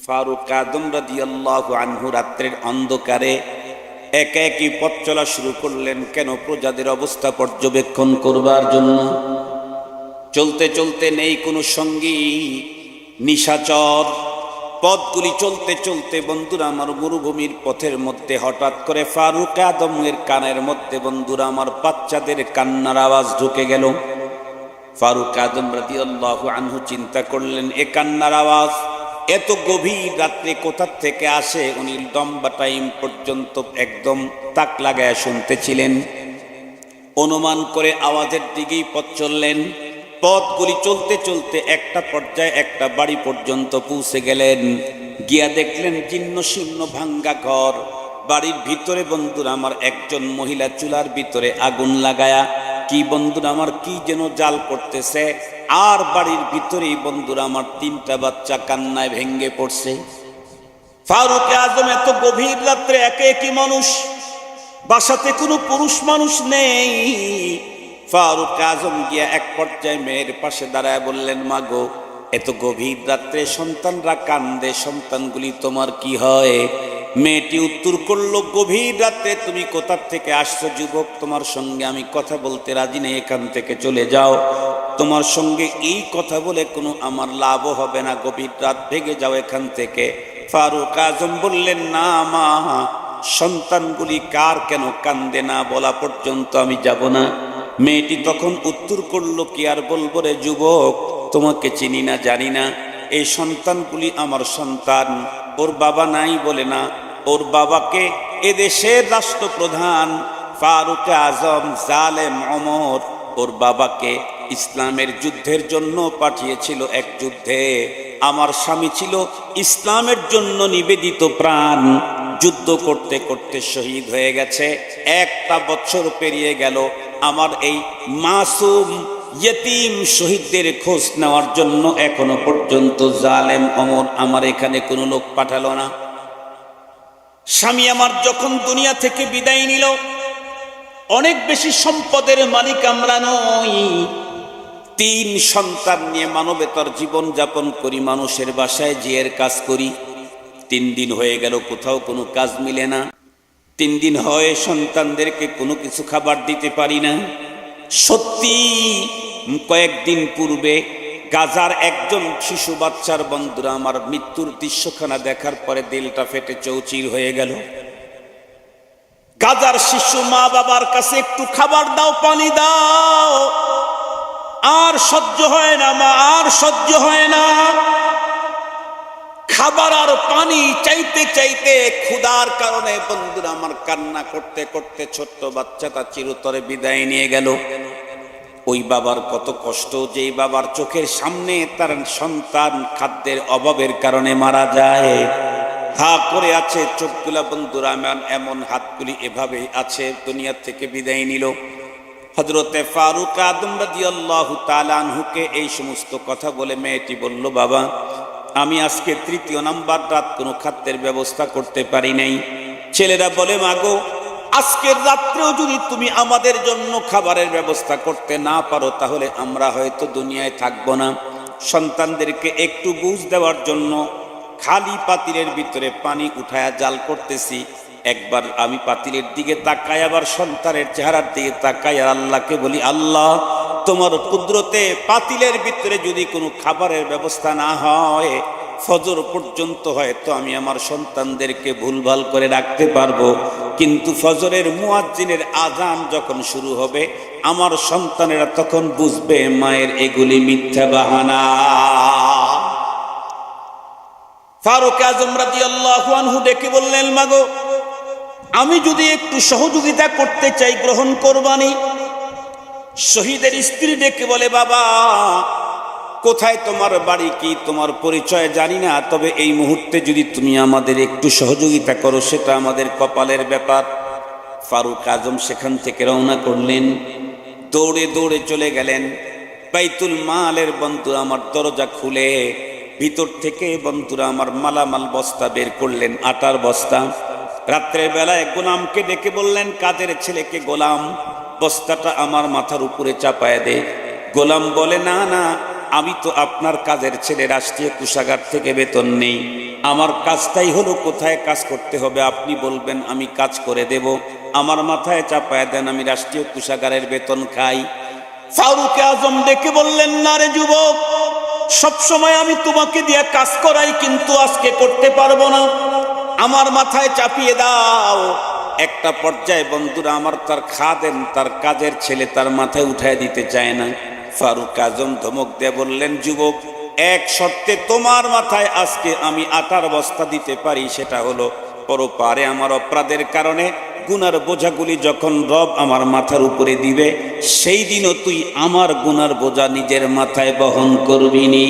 ফারুক আযম রাদিয়াল্লাহু আনহু রাত্রের অন্ধকারে একা একই পথ চলা শুরু করলেন। কেন? প্রজাদের অবস্থা পর্যবেক্ষণ করবার জন্য। চলতে চলতে নেই কোনো সঙ্গী, নিশাচর। পথগুলি চলতে চলতে বন্ধুরা আমার মরুভূমির পথের মধ্যে হঠাৎ করে ফারুক আযমের কানের মধ্যে বন্ধুরা আমার বাচ্চাদের কান্নার আওয়াজ ঢুকে গেল। ফারুক আযম রাদিয়াল্লাহু আনহু চিন্তা করলেন, এ কান্নার আওয়াজ এত গভীর রাত্রে কোথা থেকে আসে? উনি লম্বা টাইম পর্যন্ত একদম তাক লাগায় শুনতেছিলেন। অনুমান করে আওয়াজের দিকেই পথ চললেন। পথগুলি চলতে চলতে একটা পর্যায়ে একটা বাড়ি পর্যন্ত পৌঁছে গেলেন। গিয়া দেখলেন জীর্ণ শীর্ণ ভাঙ্গা ঘর। বাড়ির ভিতরে বন্ধুরা আমার একজন মহিলা চুলার ভিতরে আগুন লাগায়া কি বন্ধুরা আমার কি যেন জাল করতেছে। আর বাড়ির ভিতরেই বন্ধুরা আমার তিনটা বাচ্চা কান্নায় ভেঙ্গে পড়ছে। ফারুক আযম এত গভীর রাত্রে একে একই মানুষ, বাসাতে কোনো পুরুষ মানুষ নেই। ফারুক আযম গিয়া এক পর্যায়ে মেয়ের পাশে দাঁড়ায় বললেন, মা গো, এত গভীর রাত্রে সন্তানরা কান্দে, সন্তানগুলি তোমার কি হয়? মেয়েটি উত্তর করলো, গভীর রাত্রে তুমি কোথা থেকে আসছো যুবক? তোমার সঙ্গে আমি কথা বলতে রাজি নেই, এখান থেকে চলে যাও। তোমার সঙ্গে এই কথা বলে কোনো আমার লাভও হবে না, গভীর রাত ভেগে যাও এখান থেকে। ফারুক আযম বললেন, না মা, সন্তানগুলি কার কেন কান্দে না বলা পর্যন্ত আমি যাব না। মেয়েটি তখন উত্তর করলো, কি আর বলবো রে যুবক, তোমাকে চিনি না জানি না, এই সন্তানগুলি আমার সন্তান। ওর বাবা নাই বলে না, ওর বাবাকে এদেশের রাষ্ট্রপ্রধান ফারুক আযম জালেম ওমর ওর বাবাকে ইসলামের যুদ্ধের জন্য পাঠিয়েছিল। এক যুদ্ধে আমার স্বামী ছিল ইসলামের জন্য নিবেদিত প্রাণ। যুদ্ধ করতে করতে শহীদ হয়ে গেছে। একটা বছর পেরিয়ে গেল, আমার এই মাসুম ইয়েতিম শহীদদের খোঁজ নেওয়ার জন্য এখনো পর্যন্ত জালেম ওমর আমার এখানে কোনো লোক পাঠালো না। স্বামী আমার যখন দুনিয়া থেকে বিদায় নিল, অনেক বেশি সম্পদের মালিক আমরা নই, 3 সন্তান নিয়ে মানবেতর জীবন যাপন করি, মানুষের বাসায় জিয়ের কাজ করি। 3 দিন হয়ে গেল, কোথাও কোনো কাজ মিলে না। 3 দিন হয় সন্তানদেরকে কোনো কিছু খাবার দিতে পারি না। সত্যি কয়েকদিন পূর্বে গাজার একজন শিশু বাচ্চার বন্ধুরা আমার মৃত্যুর দৃশ্যখানা দেখার পরে দিলটা ফেটে চৌচির হয়ে গেল। গাজার শিশু মা বাবার কাছে একটু খাবার দাও, পানি দাও, আর সহ্য হয় না মা, আর সহ্য হয় না। খাবার আর পানি চাইতে চাইতে ক্ষুধার কারণে বন্ধুরা আমার কান্না করতে করতে ছোট্ট বাচ্চাটা চিরতরে বিদায় নিয়ে গেল। ওই বাবার কত কষ্ট, যেই বাবার চোখের সামনে তার সন্তান খাদ্যের অভাবের কারণে মারা যায়। হা করে আছে চোখগুলা বন্ধুরা, এমন হাতগুলি এভাবে আছে, দুনিয়া থেকে বিদায় নিল। হযরতে ফারুক আযম রাদিয়াল্লাহু তাআলা আনহুকে এই সমস্ত কথা বলে মেয়েটি বলল, বাবা, আমি আজকে 3য় নাম্বার রাত কোনো খাদ্যের ব্যবস্থা করতে পারি নাই। ছেলেরা বলে, মাগো, আজকের রাত্রেও যদি তুমি আমাদের জন্য খাবারের ব্যবস্থা করতে না পারো, তাহলে আমরা হয়তো দুনিয়ায় থাকবো না। সন্তানদেরকে একটু বুঝ দেওয়ার জন্য খালি পাতিলের ভিতরে পানি উঠায়া জাল করতেছি। একবার আমি পাতিলের দিকে তাকাই, আবার সন্তানের চেহারার দিকে তাকাই, আর আল্লাহকে বলি, আল্লাহ, তোমার কুদরতে পাতিলের ভিতরে যদি কোনো খাবারের ব্যবস্থা না হয়, ফজর পর্যন্ত হয়তো আমি আমার সন্তানদেরকে ভুলভাল করে রাখতে পারবো, কিন্তু ফজরের মুয়াজ্জিনের আজান যখন শুরু হবে, আমার সন্তানেরা তখন বুঝবে মায়ের এগুলি মিথ্যা বাহানা। ফারুক আযম রাদিয়াল্লাহু আনহু ডেকে বললেন, মাগো, আমি যদি একটু সহযোগিতা করতে চাই, গ্রহণ করবানি? শহীদের স্ত্রী ডেকে বলে, বাবা, কোথায় তোমার বাড়ি, কি তোমার পরিচয় জানি না, তবে এই মুহূর্তে যদি তুমি আমাদের একটু সহযোগিতা করো, সেটা আমাদের কপালের ব্যাপার। ফারুক আযম সেখান থেকে রওনা করলেন, দৌড়ে দৌড়ে চলে গেলেন বাইতুল মালের বন্ধুরা আমার দরজা খুলে ভিতর থেকে বন্ধুরা আমার মালামাল বস্তা বের করলেন, আটার বস্তা। রাত্রের বেলায় গোলামকে ডেকে বললেন, কাদের ছেলেকে গোলাম, বস্তাটা আমার মাথার উপরে চাপায় দে। গোলাম বলে, না না, আমি তো আপনার কাজের ছেলে, রাষ্ট্রীয় কোষাগার থেকে বেতন নেই, আমার কাজটাই হলো কোথায় কাজ করতে হবে আপনি বলবেন, আমি কাজ করে দেব। আমার মাথায় চাপায় দেন, আমি রাষ্ট্রীয় কোষাগারের বেতন খাই। ফারুক আজম ডেকে বললেন, না রে যুবক, সবসময় আমি তোমাকে দিয়ে কাজ করাই, কিন্তু আজকে করতে পারবো না, আমার মাথায় চাপিয়ে দাও। একটা পর্যায়ে বন্ধুরা আমার তার খাদেম, তার কাজের ছেলে তার মাথায় উঠায় দিতে চায় না। ফারুক আজম ধমক দিয়ে বললেন, যুবক, এক শর্তে তোমার মাথায় আজকে আমি আটার বস্তা দিতে পারি, সেটা হলো পরপারে আমার অপরাধের কারণে গুনার বোঝাগুলি যখন রব আমার মাথার উপরে দিবে, সেই দিনও তুই আমার গুনার বোঝা নিজের মাথায় বহন করবি নি।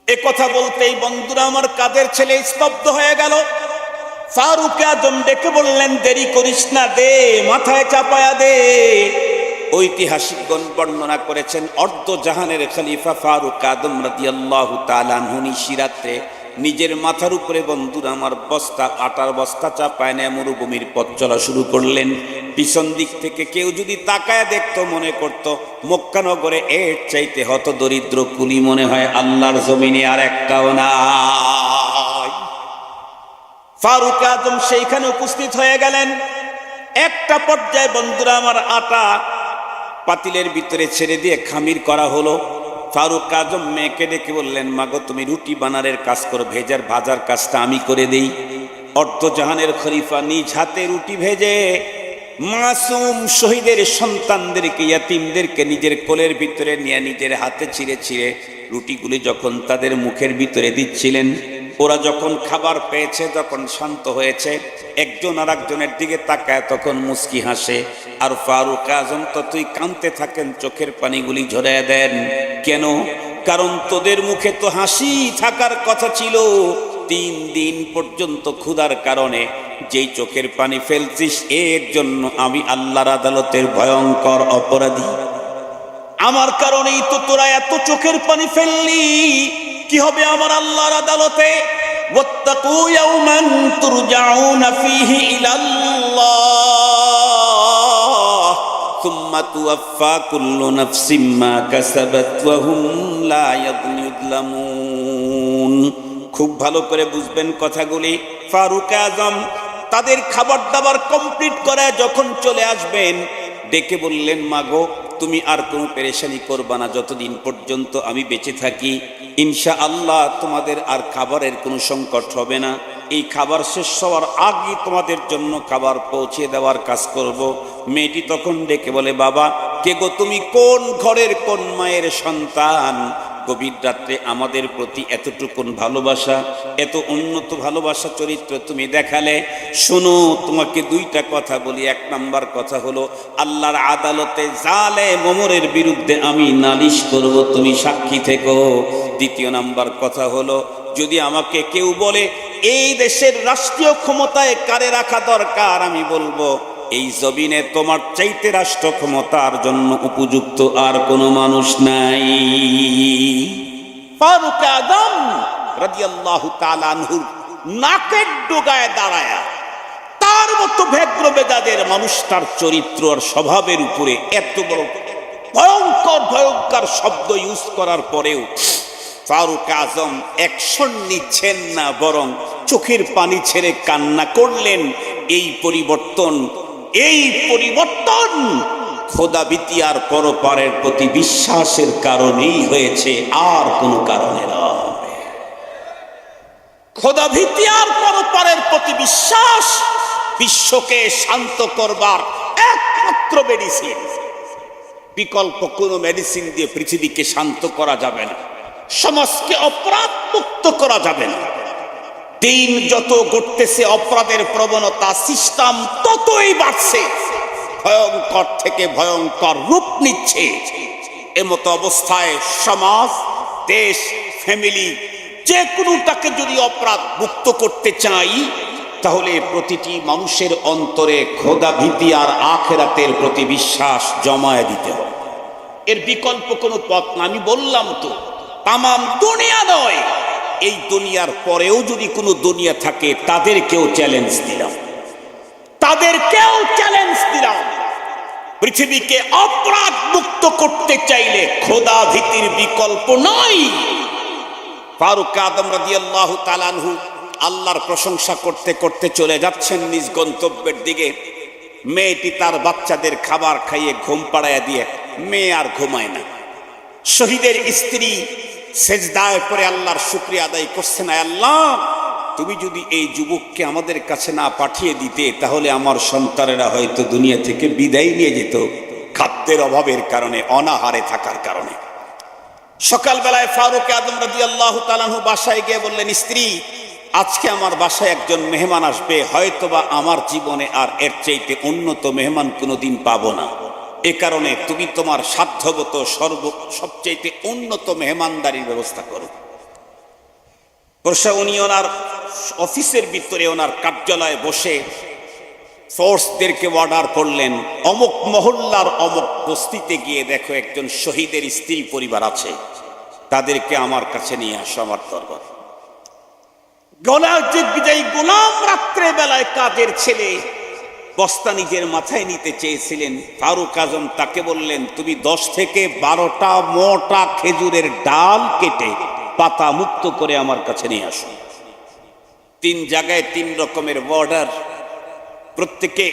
এ কথা বলতেই বন্ধুরা আমার কাদের ছেলে স্তব্ধ হয়ে গেল। ফারুক আজম ডেকে বললেন, দেরি করিস না, দে, মাথায় চাপায়া দে। ঐতিহাসিকগণ বর্ণনা করেছেন, অর্ধ জাহানের খলিফা ফারুক আজম রাদিয়াল্লাহু তাআলা আনহু নিশিরাতে নিজের মাথার উপরে বন্ধুরা আমার বস্তা, আটার বস্তা চাপায় নিয়ে মরুভূমির পথ চলা শুরু করলেন। পিছন দিক থেকে কেউ যদি তাকায় দেখতো, মনে করত মক্কানগরে এর চাইতে হত দরিদ্র কুলি মনে হয় আল্লাহর জমিনে আর একটাও নাই। ফারুক আজম সেইখানে উপস্থিত হয়ে গেলেন। একটা পর্যায়ে বন্ধুরা আমার আটা পাতিলের ভিতরে ছেড়ে দিয়ে খামির করা হলো। ফারুক আজম মেয়েকে ডেকে বললেন, মাগো তুমি রুটি বানারের কাজ করো, ভেজার ভাজার কাজটা আমি করে দেই। অর্ধজাহানের খলিফা নিজ হাতে রুটি ভেজে মাসুম শহীদের সন্তানদেরকে, ইয়াতিমদেরকে নিজের কোলের ভিতরে নিয়ে নিজের হাতে ছিঁড়ে ছিঁড়ে রুটিগুলি যখন তাদের মুখের ভিতরে দিচ্ছিলেন, ওরা যখন খাবার পেয়েছে, যখন শান্ত হয়েছে, একজন আর একজনের দিকে তাকায় তখন মুস্কি হাসে। আর ফারুক আজম তো তুই কাঁদতে থাকেন, চোখের পানিগুলি ঝরায় দেন। কেন? কারণ তোদের মুখে তো হাসি থাকার কথা ছিল। 3 দিন পর্যন্ত ক্ষুধার কারণে যেই চোখের পানি ফেলছিস, এর জন্য আমি আল্লাহর আদালতের ভয়ঙ্কর অপরাধী। আমার কারণেই তো তোরা এত চোখের পানি ফেললি। কি হবে আমার আল্লাহর আদালতে? ওয়াত্তাকু ইয়াওমান তুরজাউনা ফীহি ইলাল্লাহ সুম্মা তুওয়াফফা কুল্লু নাফসিম মা কাসাবাত ওয়া হুম লা ইউযলামুন। খুব ভালো করে বুঝবেন কথাগুলি। ফারুক আজম তাদের খাবার দাবার কমপ্লিট করে যখন চলে আসবেন, ডেকে বললেন, মাগো তুমি আর কোনো পেরেশানি করবা না, যতদিন পর্যন্ত আমি বেঁচে থাকি ইনশাআল্লাহ তোমাদের আর খাবারের কোনো সংকট হবে না। এই খাবার শেষ হওয়ার আগে তোমাদের জন্য খাবার পৌঁছে দেওয়ার কাজ করব। মেয়েটি তখন ডেকে বলে, বাবা কে গো তুমি? কোন ঘরের কোন মায়ের সন্তান? গভীর রাত্রে আমাদের প্রতি এতটুকুন ভালোবাসা, এত উন্নত ভালোবাসা চরিত্র তুমি দেখালে। শোনো, তোমাকে 2টা কথা বলি। 1 নাম্বার কথা হলো, আল্লাহর আদালতে জালেম ওমরের বিরুদ্ধে আমি নালিশ করব, তুমি সাক্ষী থেকো। 2য় নাম্বার কথা হলো, যদি আমাকে কেউ বলে এই দেশের রাষ্ট্রীয় ক্ষমতায় কারে রাখা দরকার, আমি বলবো এই জমিনে তোমার চাইতে রাষ্ট্র ক্ষমতার জন্য উপযুক্ত আর কোনো মানুষ নাই। ফারুক আজম রাদিয়াল্লাহু তাআলা আনহু নাকের ডোগায় দাঁড়ায়া, তার মতো ভদ্র বেদাদের মানুষ তার চরিত্র আর স্বভাবের উপরে এত বড় ভয়ঙ্কর ভয়ঙ্কর শব্দ ইউজ করার পরেও ফারুক আজম অ্যাকশন নিচ্ছেন না, বরং চোখের পানি ছেড়ে কান্না করলেন। এই পরিবর্তন খোদাভীতি আর পরপারের প্রতি বিশ্বাসের কারণেই হয়েছে, আর কোনো কারণে নয়। খোদাভীতি আর পরপারের প্রতি বিশ্বাস বিশ্বকে শান্ত করবার একমাত্র মেডিসিন। বিকল্প কোনো মেডিসিন দিয়ে পৃথিবীকে শান্ত করা যাবে না, সমাজকে অপরাধ মুক্ত করা যাবে না। দিন যত ঘটতেছে অপরাধের প্রবণতা, সিস্টেম ততই বাড়ছে, ভয়ঙ্কর থেকে ভয়ঙ্কর রূপ নিচ্ছে। এমতো অবস্থায় সমাজ, দেশ, ফ্যামিলি যে কোনোটাকে যদি অপরাধ মুক্ত করতে চাই, তাহলে প্রতিটি মানুষের অন্তরে খোদাভীতি আর আখিরাতের প্রতি বিশ্বাস জমায়ে দিতে হবে। এর বিকল্প কোনো পথ না। আমি বললাম তো, তাম দুনিয়া নয়, এই দুনিয়ার পরেও যদি কোনো দুনিয়া থাকে তাদেরকেও চ্যালেঞ্জ দিলাম, পৃথিবীকে অপরাধ মুক্ত করতে চাইলে খোদা ভীতির বিকল্প নাই। ফারুক আযম রাদিয়াল্লাহু তাআলা আনহু আল্লাহর প্রশংসা করতে করতে চলে যাচ্ছেন নিজ গন্তব্যের দিকে। মেয়েটি তার বাচ্চাদের খাবার খাইয়ে ঘুম পাড়াইয়া দিয়ে মেয়ে আর ঘুমায় না। শহীদের স্ত্রী সেজদায় পড়ে আল্লাহর শুকরিয়া আদায় করছেন, আল্লাহ তুমি যদি এই যুবককে আমাদের কাছে না পাঠিয়ে দিতে তাহলে আমার সন্তানেরা হয়তো দুনিয়া থেকে বিদায় নিয়ে যেত, খাদ্যের অভাবের কারণে, অনাহারে থাকার কারণে। সকালবেলায় ফারুক আযম রাদিয়াল্লাহু তাআলা আনহু বাসায় গিয়ে বললেন, স্ত্রী আজকে আমার বাসায় একজন মেহমান আসবে, হয়তোবা আমার জীবনে আর এর চাইতে উন্নত মেহমান কোনোদিন পাবো না, এ কারণে তুমি তোমার সাধ্যগত সবচাইতে উন্নত মেহমানদারির ব্যবস্থা করো। উনি ওনার অফিসের ভিতরে ওনার কার্যালয়ে বসে ফোর্সদেরকে অর্ডার করলেন, অমুক মহল্লার অমুক বস্তিতে গিয়ে দেখো একজন শহীদের স্ত্রী পরিবার আছে, তাদেরকে আমার কাছে নিয়ে আসো আমার দরবার। গোলাম রাত্রে বেলায় কাজের ছেলে বস্তা নিজের মাথায় নিতে চেয়েছিলেন, ফারুক আযম তাকে বললেন, তুমি 10 থেকে 12টা মোটা খেজুরের ডাল কেটে পাতা মুক্ত করে আমার কাছে নিয়ে আসো। 3 জায়গায় 3 রকমের অর্ডার, প্রত্যেকে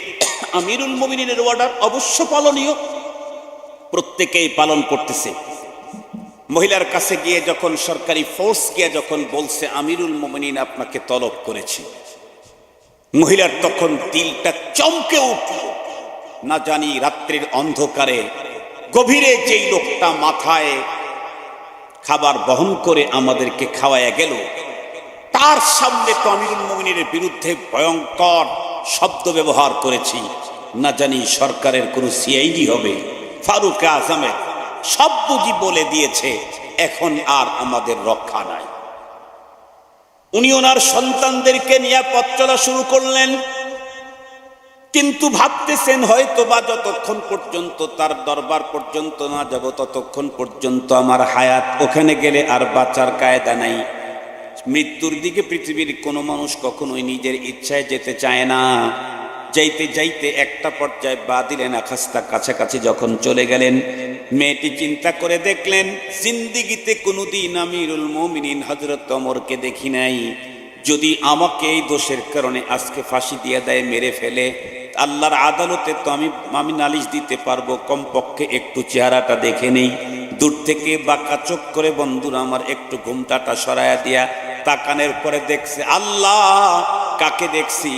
আমিরুল মুমিনিনের অর্ডার, অবশ্য পালনীয়, প্রত্যেকেই পালন করতেছে। মহিলার কাছে গিয়ে যখন সরকারি ফোর্স গিয়ে যখন বলছে আমিরুল মুমিনিন আপনাকে তলব করেছে, মহিলার তখন দিলটা চমকে উঠল। না জানি রাত্রির অন্ধকারে গভীরে যেই লোকটা মাথায় খাবার বহন করে আমাদেরকে খাওয়ায়া গেল, তার সামনে তো আমিরুল মুমিনের বিরুদ্ধে ভয়ঙ্কর শব্দ ব্যবহার করেছি, না জানি সরকারের কোন সিআইডি হবে। ফারুক আযমের সব বুঝি বলে দিয়েছে, এখন আর আমাদের রক্ষা নাই। উনি ওনার সন্তানদেরকে নিয়ে পথ চলা শুরু করলেন, কিন্তু ভাবতেছেন হয়তো বা যতক্ষণ পর্যন্ত তার দরবার পর্যন্ত না যাব ততক্ষণ পর্যন্ত আমার হায়াত, ওখানে গেলে আর বাঁচার কায়দা নাই। মৃত্যুর দিকে পৃথিবীর কোনো মানুষ কখনোই নিজের ইচ্ছায় যেতে চায় না। যাইতে যাইতে একটা পর্যায়ে বা দিলেন আখাস্তা কাছাকাছি যখন চলে গেলেন, মেয়েটি চিন্তা করে দেখলেন জিন্দিগিতে কোনোদিন আমিরুল মুমিনিন হযরত ওমরকে দেখি নাই। যদি আমাকে এই দোষের কারণে আজকে ফাঁসি দিয়ে দেয়, মেরে ফেলে, আল্লাহর আদালতে তো আমি নালিশ দিতে পারবো, কমপক্ষে একটু চেহারাটা দেখে নেই। দূর থেকে বাঁকা চোখ করে বন্ধুরা আমার একটু ঘুমটাটা সরাইয়া দিয়া তাকানের পরে দেখছে, আল্লাহ কাকে দেখছি,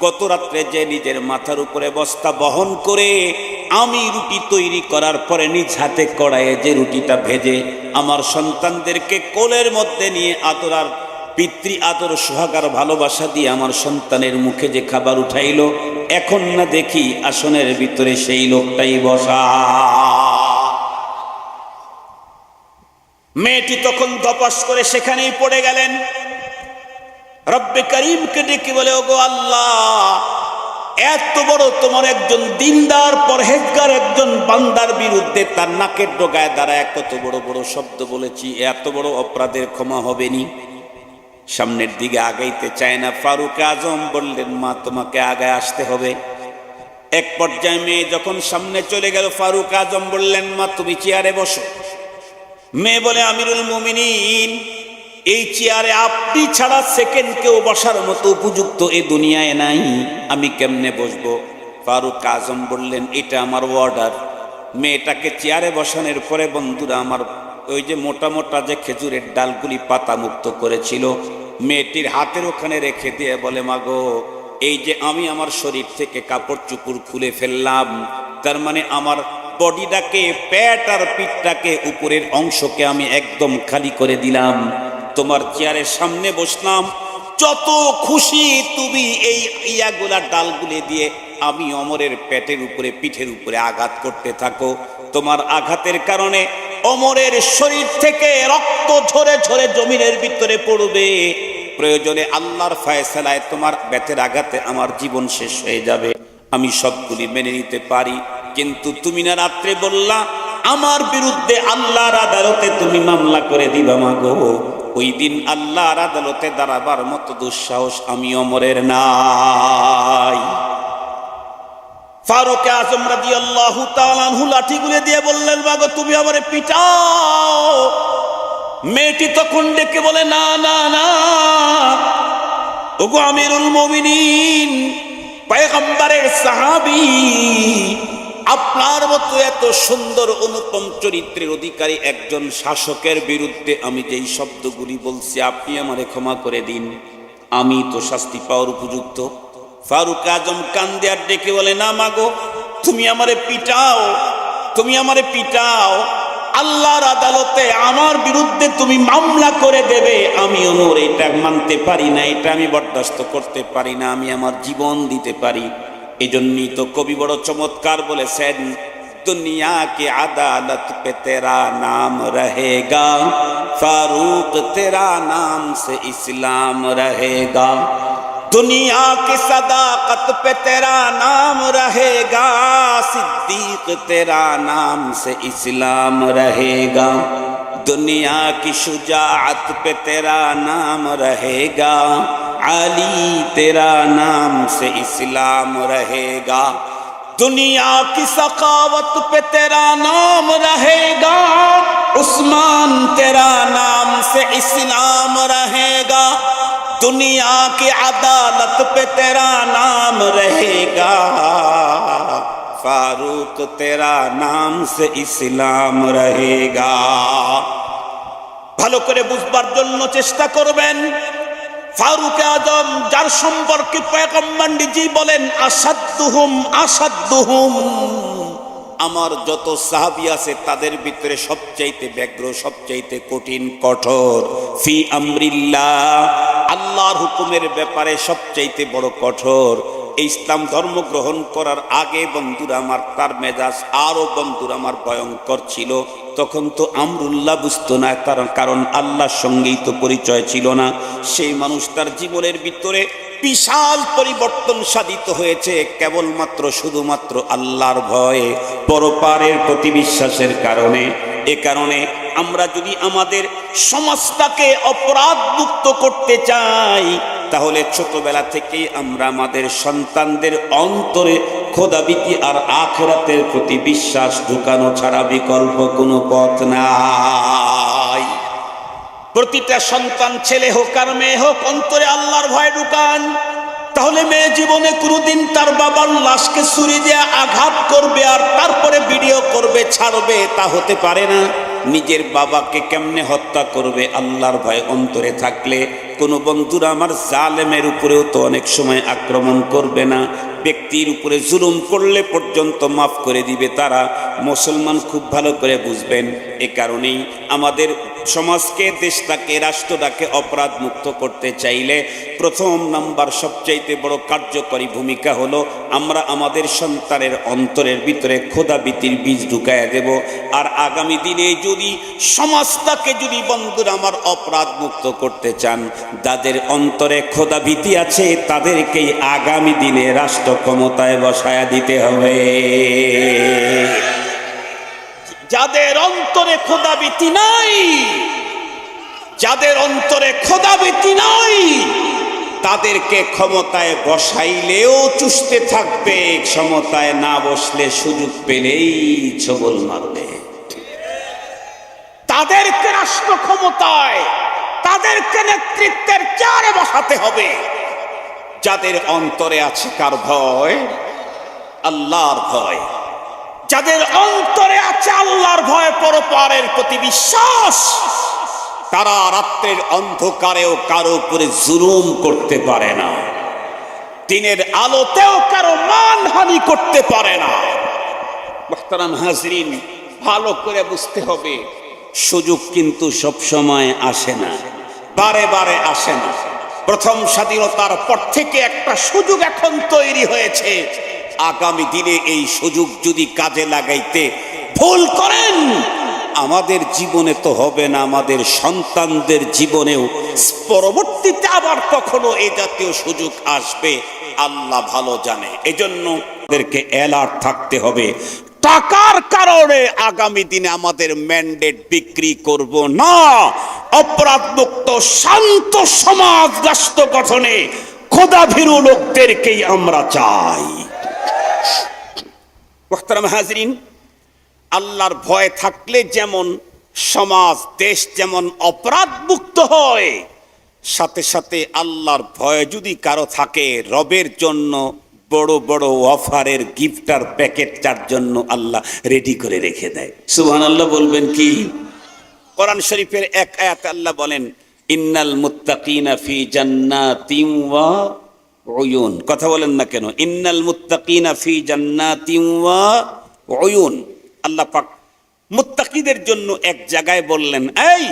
গত রাত্রে যে নিজের মাথার উপরে বস্তা বহন করে আমি রুটি তৈরি করার পরে নিজ হাতে কড়াইয়ে যে রুটিটা ভেজে আমার সন্তানদেরকে কোলের মধ্যে নিয়ে আদরার পিতৃ আদর সোহাগার ভালোবাসা দিয়ে আমার সন্তানের মুখে যে খাবার উঠাইলো, এখন না দেখি আসনের ভিতরে সেই লোকটাই বসা। মেয়েটি তখন ধপাস করে সেখানেই পড়ে গেলেন। রব্বে করিমকে ডেকে বলে, ওগো আল্লাহ, এত বড় তোমার একজন দিনদার পরহেজগার একজন বান্দার বিরুদ্ধে তার নাকের ডগায় দাঁড়ায় কত বড় বড় শব্দ বলেছি, এত বড় অপরাধের ক্ষমা হবে নি? সামনের দিকে আগাইতে চায় না। ফারুক আযম বললেন, মা তোমাকে আগায় আসতে হবে। এক পর্যায়ে মেয়ে যখন সামনে চলে গেল, ফারুক আযম বললেন, মা তুমি চেয়ারে বসো। মেয়ে বলে, আমিরুল মুমিনিন, এই চেয়ারে আপনি ছাড়া সেকেন্ড কেউ বসার মতো উপযুক্ত এ দুনিয়ায় নাই, আমি কেমনে বসবো? ফারুক আযম বললেন, এটা আমার অর্ডার। মেয়েটাকে চেয়ারে বসানোর পরে বন্ধুরা আমার ওই যে মোটা মোটা যে খেজুরের ডালগুলি পাতা মুক্ত করেছিল, মেয়েটির হাতের ওখানে রেখে দিয়ে বলে, মাগো, এই যে আমি আমার শরীর থেকে কাপড় চুপড় খুলে ফেললাম, তার মানে আমার বডিটাকে, পেট আর পিঠটাকে, উপরের অংশকে আমি একদম খালি করে দিলাম, তোমার চেয়ারের সামনে বসলাম, যত খুশি তুমি এই ইয়াগুলা ডালগুলি দিয়ে আমি ওমরের পেটের উপরে পিঠের উপরে আঘাত করতে থাকো। তোমার আঘাতের কারণে ওমরের শরীর থেকে রক্ত ঝরে ঝরে জমিনের ভিতরে পড়বে, প্রয়োজনে আল্লাহর ফয়সালায় তোমার বেতের আঘাতে আমার জীবন শেষ হয়ে যাবে, আমি সবগুলি মেনে নিতে পারি, কিন্তু তুমি না রাত্রে বললা আমার বিরুদ্ধে আল্লাহর আদালতে তুমি মামলা করে দিবা, মাগো, ওই দিন আল্লাহর আদালতে দাঁড়াবার মতো দুঃসাহস আমি ওমরের নাই। ফারুক আযম রাদিয়াল্লাহু তাআলা আনহু লাঠিগুলো দিয়ে বললেন, মাগো তুমি আমারে পিটাও। মেয়েটি তখন ডেকে বলে, না না না, ওগো আমিরুল মুমিনিন, পয়গম্বরের সাহাবী, আপনার মতো এত সুন্দর অনুপম চরিত্রের অধিকারী একজন শাসকের বিরুদ্ধে আমি যেই শব্দগুলি বলছি, আপনি আমারে ক্ষমা করে দিন, আমি তো শাস্তি পাওয়ার উপযুক্ত। ফারুক আজম কান্দে আর ডেকে বলে, না মাগো, তুমি আমারে পিটাও, তুমি আমারে পিটাও, আল্লাহর আদালতে আমার বিরুদ্ধে তুমি মামলা করে দেবে, আমি ওর এটা মানতে পারি না, এটা আমি বরদাস্ত করতে পারি না, আমি আমার জীবন দিতে পারি। এই জন্যই তো কবি বড় চমৎকার বলেছেন, দুনিয়া কি আদালত পে তেরা নাম রহেগা, ফারুক তেরা নাম সে ইসলাম রহেগা। दुनिया की सदाकत पे तेरा नाम रहेगा, सिद्दीक तेरा नाम से इस्लाम रहेगा। दुनिया की शुजाअत पे तेरा नाम रहेगा, अली तेरा नाम से इस्लाम रहेगा। दुनिया की सखावत पे तेरा नाम रहेगा, उस्मान तेरा नाम से इस्लाम रहेगा। दुनिया की अदालत पे तेरा नाम रहेगा, फारूक तेरा नाम से इस्लाम रहेगा। ভালো করে বুঝবার জন্য চেষ্টা করবেন, ফারুক আজম যার সম্পর্কে পয়গম্বর নিজেই বলেন, আসাদ্দুহুম আসাদ্দুহুম, আমার যত সাহাবী আছে তাদের ভিতরে সবচাইতে ব্যগ্র, সবচাইতে কঠিন, কঠোর। ফি আমরিল্লাহ, আল্লাহর হুকুমের ব্যাপারে সবচাইতে বড় কঠোর। এই ইসলাম ধর্ম গ্রহণ করার আগে বন্ধুরা আমার, তার মেজাজ আরো বন্ধুরা আমার ভয়ঙ্কর ছিল। তখন তো আমরুল্লাহ বুঝতো না, কারণ আল্লাহর সঙ্গেই তো পরিচয় ছিল না। সেই মানুষ তার জীবনের ভিতরে বিশাল পরিবর্তন সাধিত হয়েছে কেবলমাত্র শুধুমাত্র আল্লাহর ভয়ে, পরপারের প্রতি বিশ্বাসের কারণে। এ কারণে আমরা যদি আমাদের সমাজটাকে অপরাধ মুক্ত করতে চাই, তাহলে ছোটবেলা থেকেই আমরা আমাদের সন্তানদের অন্তরে খোদাভীতি আর আখিরাতের প্রতি বিশ্বাস ঢুকানো ছাড়া বিকল্প কোনো পথ নাই। প্রতিটা সন্তান, ছেলে হোক আর মেয়ে হোক, অন্তরে আল্লাহর ভয় ঢুকান। তাহলে মেয়ে জীবনে কোনোদিন তার বাবার লাশকে ছুরি দিয়ে আঘাত করবে আর তারপরে ভিডিও করবে, ছাড়বে, তা হতে পারে না। নিজের বাবাকে কেমনে হত্যা করবে আল্লাহর ভয় অন্তরে থাকলে। কোনো বন্ধুরা আমার জালেমের উপরেও তো অনেক সময় আক্রমণ করবে না, ব্যক্তির উপরে জুলুম করলে পর্যন্ত মাফ করে দিবে তারা। মুসলমান খুব ভালো করে বুঝবেন। এ কারণেই আমাদের সমাজকে, দেশটাকে, রাষ্ট্রটাকে অপরাধ মুক্ত করতে চাইলে প্রথম নাম্বার সবচাইতে বড় কার্যকরী ভূমিকা হলো আমরা আমাদের সন্তানের অন্তরের ভিতরে খোদাভীতির বীজ ঢুকাইয়া দেব। আর আগামী দিনে যদি সমাজটাকে যদি বন্ধুরা আমার অপরাধ মুক্ত করতে চান, যাদের অন্তরে খোদাভীতি আছে তাদেরকেই আগামী দিনে রাষ্ট্র ক্ষমতায় বসায়া দিতে হবে। যাদের অন্তরে খোদাভীতি নাই, যাদের অন্তরে খোদাভীতি নাই, তাদেরকে ক্ষমতায় বসাইলেও চুষতে থাকবে, ক্ষমতায় না বসলে সুযোগ পেলেই ছবল মারবে। তাদেরকে রাষ্ট্র ক্ষমতায়, তাদেরকে নেতৃত্বের চেয়ারে বসাতে হবে। যাদের অন্তরে আছে কার ভয়? আল্লাহর ভয়। যাদের অন্তরে আছে আল্লাহর ভয়, পরপারের প্রতি বিশ্বাস, তারা রাত্রের অন্ধকারেও কারো উপরে জুলুম করতে পারে না, দিনের আলোতেও কারো মানহানি করতে পারে না। মুহতারাম হাজরিন, ভালো করে বুঝতে হবে, সুযোগ কিন্তু সব সময় আসে না, বারে বারে আসে না। প্রথম স্বাধীনতার পর থেকে একটা সুযোগ এখন তৈরি হয়েছে। আগামী দিনে এই সুযোগ যদি কাজে লাগাইতে ভুল করেন, আমাদের জীবনে তো হবে না, আমাদের সন্তানদের জীবনেও পরবর্তীতে আবার কখনো এই জাতীয় সুযোগ আসবে, আল্লাহ ভালো জানে। এজন্য আমাদেরকে অ্যালার্ট থাকতে হবে। টাকার কারণে আগামী দিনে আমাদের ম্যান্ডেট বিক্রি করব না। অপরাধ মুক্ত শান্ত সমাজ রাষ্ট্র গঠনে খোদাভীরু লোকদেরকেই আমরা চাই। মুহতারাম হাজরিন, আল্লাহর ভয় থাকলে যেমন সমাজ দেশ যেমন অপরাধ মুক্ত হয়, সাথে সাথে আল্লাহর ভয় যদি কারো থাকে, রবের জন্য বড় বড় অফারের গিফটার প্যাকেট তার জন্য আল্লাহ রেডি করে রেখে দেয়। সুবহানাল্লাহ বলবেন কি? কোরআন শরীফের এক আয়াতে আল্লাহ বলেন, ইন্নাল মুত্তাকিনা ফি জান্নাতিন ওয়া উয়ুন। কথা বলেন না কেন? ইন্নাল মুত্তাকিনা ফি জান্নাতিন ওয়া উয়ুন। আল্লাহ পাক মুত্তাকিদের জন্য এক জায়গায় বললেন, এই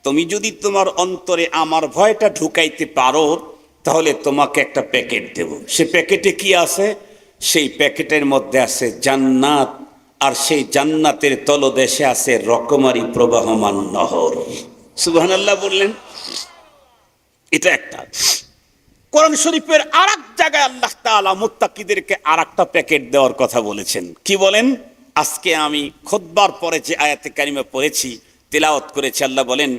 তুমি যদি তোমার অন্তরে আমার ভয়টা ঢুকাইতে পারো, তাহলে তোমাকে একটা প্যাকেট দেব। সে প্যাকেটে কি আছে? সেই প্যাকেটের মধ্যে আছে জান্নাত, আর সেই জান্নাতের তলদেশে আছে রকমারি প্রবাহমান নহর। সুবহানাল্লাহ বললেন। এটা একটা। কোরআন শরীফের আর এক জায়গায় আল্লাহ তাআলা মুত্তাকিদেরকে আর একটা প্যাকেট দেওয়ার কথা বলেছেন। কি বলেন? আজকে আমি খুতবার পরে যে আয়াতে কারিমা পড়েছি, তেলাওয়াত করেছি, আল্লাহ বলেন,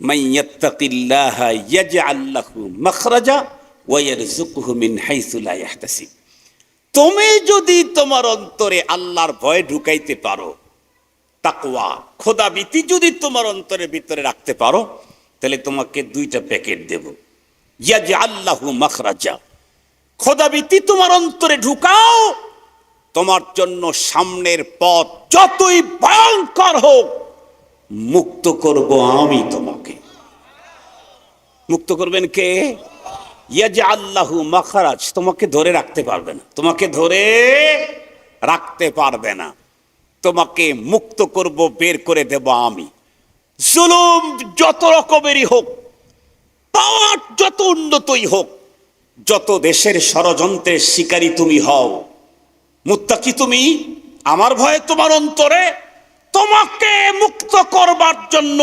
মান ইয়াত্তাকিল্লাহা ইয়াজআল লাহু মাখরাজা ওয়া ইয়ারযুকহু মিন হাইসু লা ইয়াহতাসিব। তুমি যদি তোমার অন্তরে আল্লাহর ভয় ঢুকাইতে পারো, তাকওয়া খোদাভীতি যদি তোমার অন্তরের ভিতরে রাখতে পারো, তাহলে তোমাকে দুইটা প্যাকেট দেব। ইয়াজআল লাহু মাখরাজা, খোদাভীতি তোমার অন্তরে ঢুকাও, তোমার জন্য সামনের পথ যতই ভয়ঙ্কর হোক, মুক্ত করব আমি তোমাকে। মুক্ত করবেন কে? ইয়াজআল লাহু মাখরাজ, তোমাকে ধরে রাখতে পারবে না, তোমাকে ধরে রাখতে পারবে না, তোমাকে মুক্ত করব, বের করে দেব আমি। জুলুম যত রকমেরই হোক, পাওয়ার যত উন্নতই হোক, যত দেশের ষড়যন্ত্রের শিকারী তুমি হও, মুত্তাকি তুমি, আমার ভয়ে তোমার অন্তরে, তোমাকে মুক্ত করবার জন্য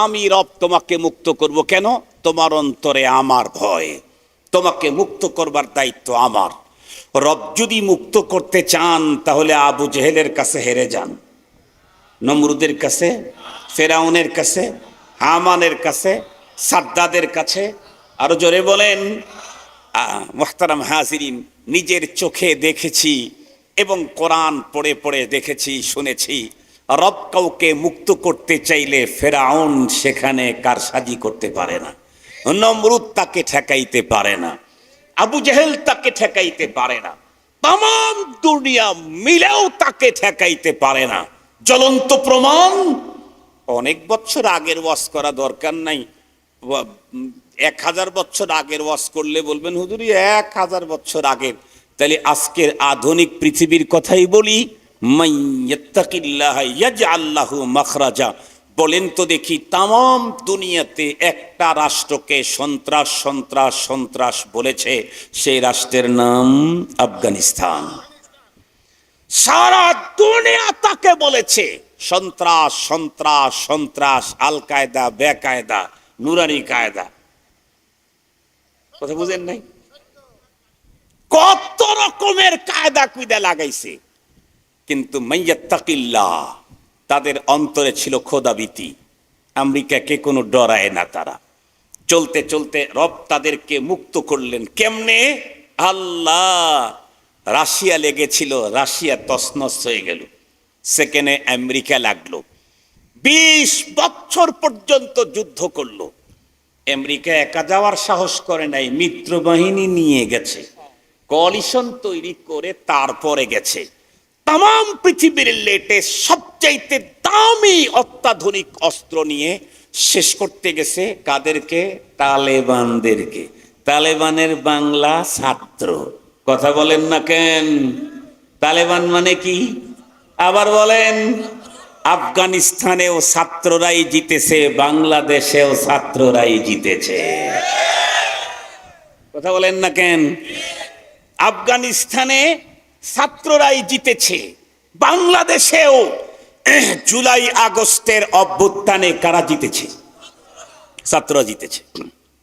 আমি রব তোমাকে মুক্ত করব। কেন? তোমার অন্তরে আমার ভয়, তোমাকে মুক্ত করবার দায়িত্ব আমার। রব যদি মুক্ত করতে চান, তাহলে আবু জেহেলের কাছে হেরে যান, নমরুদের কাছে, ফেরাউনের কাছে, হামানের কাছে, সাদ্দাদের কাছে। আরো জোরে বলেন। মুহতারাম হাজিরিন, নিজের চোখে দেখেছি এবং কোরআন পড়ে পড়ে দেখেছি, শুনেছি, রব কাউকে মুক্ত করতে চাইলে ফেরাউন সেখানে কারসাজি করতে পারে না, নমরুদ তাকে ঠেকাইতে পারে না, আবু জেহেল তাকে ঠেকাইতে পারে না, তাম দুনিয়া মিলেও তাকে ঠেকাইতে পারে না। জ্বলন্ত প্রমাণ। অনেক বছর আগের ওয়াজ করা দরকার নাই, 1000 বছর আগের ওয়াজ করলে বলবেন হুজুর 1000 বছর আগের। তাহলে আজকের আধুনিক পৃথিবীর কথাই বলি, মান ইয়াত্তাকিল্লাহা ইয়াজআল লাহু মাখরাজা। বলেন তো দেখি, তাম দুনিয়াতে একটা রাষ্ট্রকে সন্ত্রাস সন্ত্রাস সন্ত্রাস বলেছে, সেই রাষ্ট্রের নাম আফগানিস্তান। সারা দুনিয়া তাকে বলেছে সন্ত্রাস সন্ত্রাস সন্ত্রাস, আল কায়দা, বেকায়দা, নুরানি কায়দা। কথা বুঝেন নাই? কত রকমের কায়দা কুয়দা লাগাইছে, কিন্তু মাইয়াত্তাকিল্লাহ, তাদের অন্তরে ছিল খোদাভীতি। আমেরিকাকে কোনো ডরায় না তারা। চলতে চলতে রব তাদেরকে মুক্ত করলেন। কেমনে? আল্লাহ, রাশিয়া লেগেছিল, রাশিয়া তছনছ হয়ে গেল, সেকেন্ডে আমেরিকা লাগলো, 20 বছর পর্যন্ত যুদ্ধ করলো। আমেরিকা একা যাওয়ার সাহস করে নাই, মিত্র বাহিনী নিয়ে গেছে, কোয়ালিশন তৈরি করে তারপরে গেছে। তাম পৃথিবীর লেটেস্ট সবচাইতে দামি অত্যাধুনিক অস্ত্র নিয়ে শেষ করতে গেছে কাদেরকে? তালেবানদেরকে। তালেবানের বাংলা ছাত্র। কথা বলেন না কেন? তালেবান মানে কি? আবার বলেন। আফগানিস্তানেও ছাত্ররাই জিতেছে, বাংলাদেশেও ছাত্ররাই জিতেছে। কথা বলেন না কেন? আফগানিস্তানে ছাত্ররাই জিতেছে, বাংলাদেশেও জুলাই আগস্টের অভ্যুত্থানে কারা জিতেছে? ছাত্ররা জিতেছে।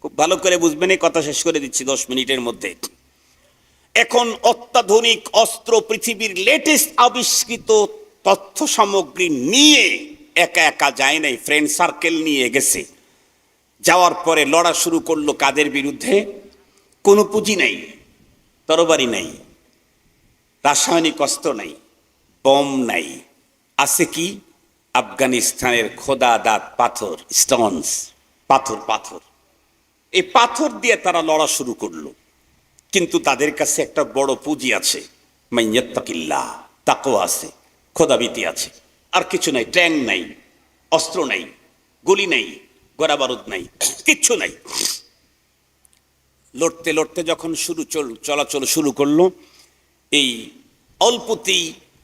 খুব ভালো করে বুঝবেন, এই কথা শেষ করে দিচ্ছি 10 মিনিটের মধ্যে। এখন অত্যাধুনিক অস্ত্র, পৃথিবীর লেটেস্ট আবিষ্কৃত তথ্য সামগ্রী নিয়ে একা একা যায় নাই, ফ্রেন্ড সার্কেল নিয়ে গেছে। যাওয়ার পরে লড়া শুরু করলো কাদের বিরুদ্ধে? কোনো পুঁজি নাই, তরবারি নাই, রাসায়নিক অস্ত্র নাই, বম নাই, আছে কি? আফগানিস্তানের খোদা দাঁত পাথর, স্টোনস, পাথর পাথর, এই পাথর দিয়ে তারা লড়া শুরু করলো। কিন্তু তাদের কাছে একটা বড় পুঁজি আছে, মাইয়াত্তাকিল্লাহ, তাকওয়া আছে, খোদাবিতি আছে, আর কিছু নাই। ট্যাঙ্ক নাই, অস্ত্র নাই, গুলি নাই, গোলা বারুদ নাই, কিচ্ছু নাই। লড়তে লড়তে যখন চলাচল শুরু করলো, এই অল্পতেই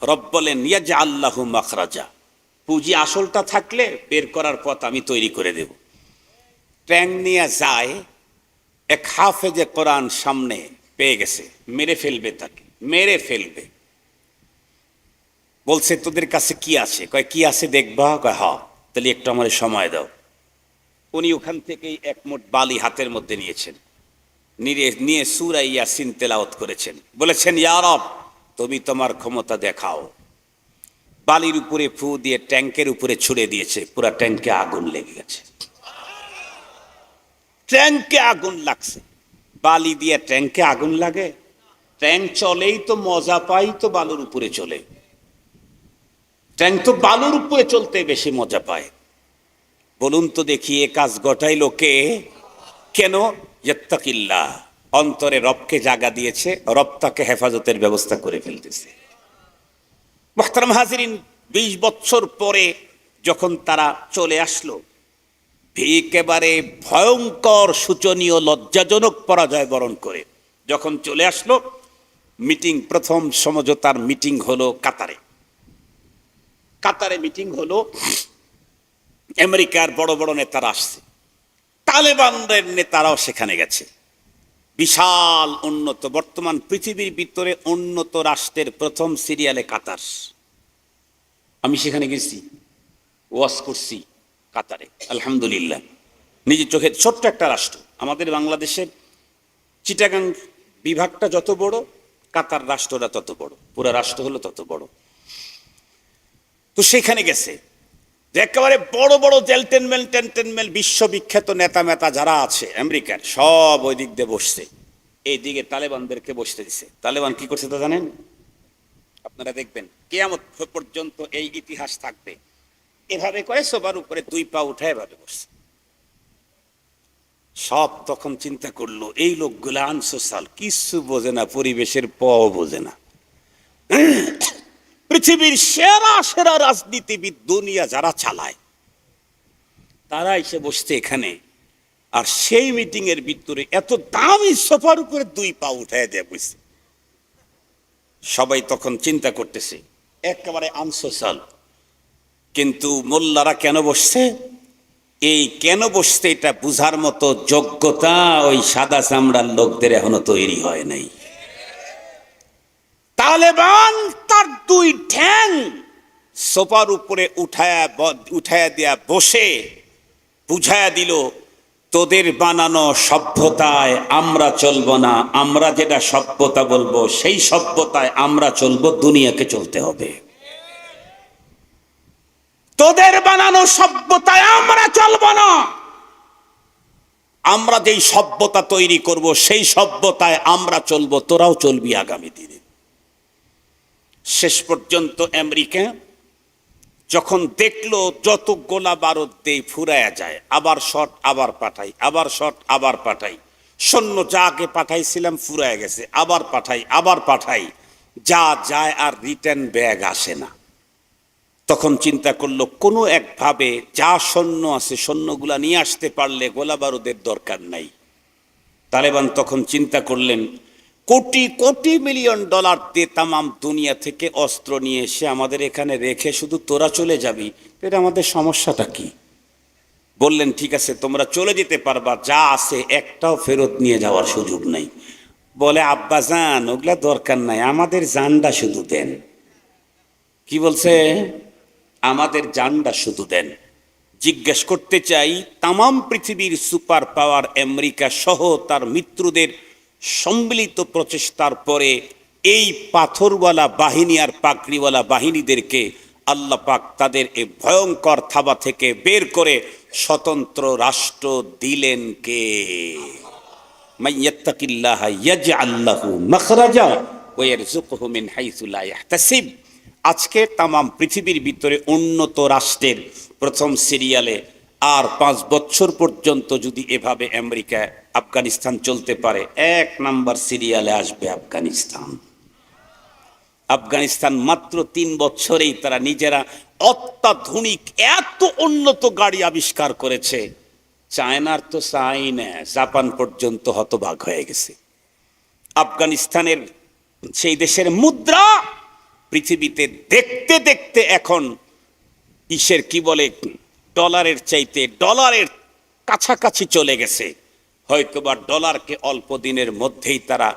রব বলেন ইয়াজআল্লাহু মাখরাজা, পুঁজি আসলটা থাকলে বের করার পথ আমি তৈরি করে দেব। ট্যাঙ্ক নিয়ে যায়, এক হাফেজে কোরআন সামনে পেয়ে গেছে, মেরে ফেলবে তাকে, মেরে ফেলবে। বলছে তোদের কাছে কি আছে? কয় কি আছে দেখবা? কয় হ্যাঁ। তাহলে একটু আমার সময় দাও। উনি ওখান থেকেই এক মুঠ বালি হাতের মধ্যে নিয়েছেন, নিয়ে সূরা ইয়াসিন তেলাওয়াত করেছেন, বলেছেন ইয়া রব তুমি তোমার ক্ষমতা দেখাও। বালির উপরে ফু দিয়ে ট্যাঙ্কের উপরে ছুড়ে দিয়েছে, পুরা ট্যাঙ্কে আগুন লেগে গেছে। ট্যাঙ্কে আগুন লাগছে। বালি দিয়ে ট্যাঙ্কে আগুন লাগে? ট্যাঙ্ক চলেই তো মজা পাই তো বালুর উপরে চলে। ট্যাঙ্ক তো বালুর উপরে চলতে বেশি মজা পায়। বলুন তো দেখি এ কাজ ঘটাইলো কে? কেন? ইয়াত্তাকিল্লাহ, অন্তরে রবকে জাগা দিয়েছে, রব তাকে হেফাজতের ব্যবস্থা করে ফেলতেছে। মুহতারাম হাজিরিন, 20 বছর পরে যখন তারা চলে আসলো, একেবারে ভয়ঙ্কর শোচনীয় লজ্জাজনক পরাজয় বরণ করে যখন চলে আসলো, মিটিং, প্রথম সমঝোতার মিটিং হলো কাতারে। কাতারে মিটিং হলো, আমেরিকার বড় বড় নেতারা আসছে, তালেবানদের নেতারাও সেখানে গেছে। বিশাল উন্নত, বর্তমান পৃথিবীর ভিতরে উন্নত রাষ্ট্রের প্রথম সিরিয়ালে কাতার। আমি সেখানে গেছি, ওয়াজ করছি কাতারে, আলহামদুলিল্লাহ। নিজের চোখে, ছোট্ট একটা রাষ্ট্র, আমাদের বাংলাদেশের চিটাগাং বিভাগটা যত বড়, কাতার রাষ্ট্রটা তত বড়, পুরো রাষ্ট্র হলো তত বড়। তো সেখানে গেছে, একেবারে বড় বড় জেলটেনমেল বিশ্ববিখ্যাত নেতা মেতা যারা আছে আমেরিকার, সব ওই দিক দিয়ে বসছে। এই দিকে তালেবানদেরকে বসতে দিছে। তালেবান কি করছে তা জানেন? আপনারা দেখবেন কিয়ামত পর্যন্ত এই ইতিহাস থাকবে। এভাবে করে সবার উপরে 2 পা উঠে এভাবে বসছে। সব তখন চিন্তা করলো এই লোকগুলা আনসোশাল, কিছু বোঝে না, পরিবেশের পও বোঝে না। পৃথিবীর সেরা সেরা রাজনীতিবিদ দুনিয়া যারা চালায়, তারা এসে বসছে এখানে। আর সেই মিটিং এর ভিতরে এত দামি সোফার উপরে 2 পা উঠায় দেয়া বসছে। সবাই তখন চিন্তা করতেছে একেবারে আনসোশাল। কিন্তু মোল্লারা কেন বসছে, এই কেন বসছে এটা বুঝার মতো যোগ্যতা ওই সাদা চামড়ার লোকদের এখনো তৈরি হয় নাই। তালেবান তার 2 ঠ্যাং সোফার উপরে উঠায়া দেয়া বসে বুঝায়া দিল, তোদের বানানো সভ্যতায় আমরা চলবো না, আমরা যেটা সভ্যতা বলবো সেই সভ্যতায় আমরা চলবো, দুনিয়াকে চলতে হবে। তোদের বানানো সভ্যতায় আমরা চলবো না, আমরা যেই সভ্যতা তৈরি করব সেই সভ্যতায় আমরা চলবো, তোরাও চলবি আগামী দিনে। শেষ পর্যন্ত আমেরিকা যখন দেখলো যত গোলা বারুদ দেই ফুরায়া যায়, আবার শট আবার পাঠাই, আবার শট আবার পাঠাই, সৈন্য যা আগে পাঠাইছিলাম ফুরায়া গেছে, আবার পাঠাই, যা যায় আর রিটার্ন ব্যাগ আসে না। তখন চিন্তা করলো কোনো একভাবে যা সৈন্য আছে সৈন্যগুলা নিয়ে আসতে পারলে গোলা বারুদের দরকার নাই। তালেবান তখন চিন্তা করলেন কোটি কোটি মিলিয়ন ডলার দিয়ে তামাম দুনিয়া থেকে অস্ত্র নিয়ে এসে আমাদের এখানে রেখে শুধু তোরা চলে যাবি, এটা আমাদের সমস্যাটা কি? বললেন ঠিক আছে তোমরা চলে যেতে পারবা, যা আছে একটাও ফেরত নিয়ে যাওয়ার সুযোগ নাই। বলে আব্বা জান ওগুলা দরকার নাই, আমাদের জানটা শুধু দেন। কি বলছে? আমাদের জানটা শুধু দেন। জিজ্ঞেস করতে চাই, তামাম পৃথিবীর সুপার পাওয়ার আমেরিকা সহ তার মিত্রদের সম্মিলিত প্রচেষ্টার পরে এই পাথরওয়ালা বাহিনী আর পাকড়িওয়ালা বাহিনীদেরকে আল্লাহ পাক তাদের এই ভয়ঙ্কর থাবা থেকে বের করে স্বতন্ত্র রাষ্ট্র দিলেন কে? মাইয়াত্তাকিল্লাহ ইয়াজআল লাহু মাখরাজা ওয়া ইয়ারযুকহু মিন হাইসু লা ইয়াহতাসিব। আজকে তামাম পৃথিবীর ভিতরে উন্নত রাষ্ট্রের প্রথম সিরিয়ালে আর 5 বছর পর্যন্ত যদি এভাবে আমেরিকা আফগানিস্তান চলতে পারে, 1 নাম্বার সিরিয়ালে আসবে আফগানিস্তান। আফগানিস্তান মাত্র 3 বছরেই তারা নিজেরা অত্যাধুনিক এত উন্নত গাড়ি আবিষ্কার করেছে, চায়নার তো চাই না, জাপান পর্যন্ত হতবাক হয়ে গেছে। আফগানিস্তানের সেই দেশের মুদ্রা পৃথিবীতে দেখতে দেখতে এখন ইসের কি বলে ডলারের চাইতে ডলারের কাছাকাছি চলে গেছে। হয়তোবা ডলারকে অল্প দিনের মধ্যেই তারা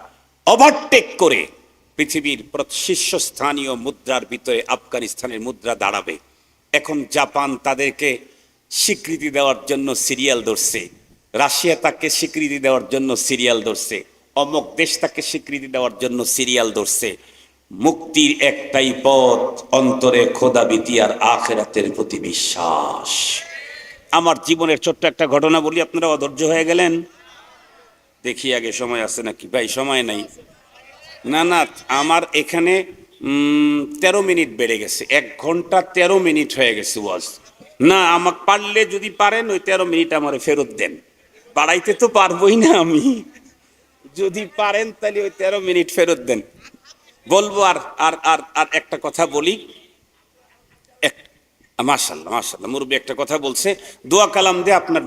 ওভারটেক করে পৃথিবীর শীর্ষস্থানীয় মুদ্রার ভিতরে আফগানিস্তানের মুদ্রা দাঁড়াবে। এখন জাপান তাদেরকে স্বীকৃতি দেওয়ার জন্য সিরিয়াল ধরছে, রাশিয়া তাকে স্বীকৃতি দেওয়ার জন্য সিরিয়াল ধরছে, অমুক দেশ তাকে স্বীকৃতি দেওয়ার জন্য সিরিয়াল ধরছে। মুক্তির একটাই পথ, অন্তরে খোদাবিতি আর আখিরাতের প্রতি বিশ্বাস। আমার জীবনের ছোট্ট একটা ঘটনা বলি, আপনারা অধৈর্য হয়ে গেলেন। দেখি আগে সময় আছে নাকি, ভাই সময় নাই। না না, আমার এখানে 13 মিনিট বেড়ে গেছে, 1 ঘন্টা 13 মিনিট হয়ে গেছে ওয়াজ। না, আমাকে পারলে যদি পারেন ওই 13 মিনিট আমারে ফেরত দেন, বাড়াইতে তো পারবোই না আমি। যদি পারেন তাহলে ওই 13 মিনিট ফেরত দেন। বলবো আর আর আর আর একটা কথা বলি। মাশাআল্লাহ মাশাআল্লাহ, মুরব্বী একটা কথা বলছে, দোয়া কালাম দিয়ে আপনার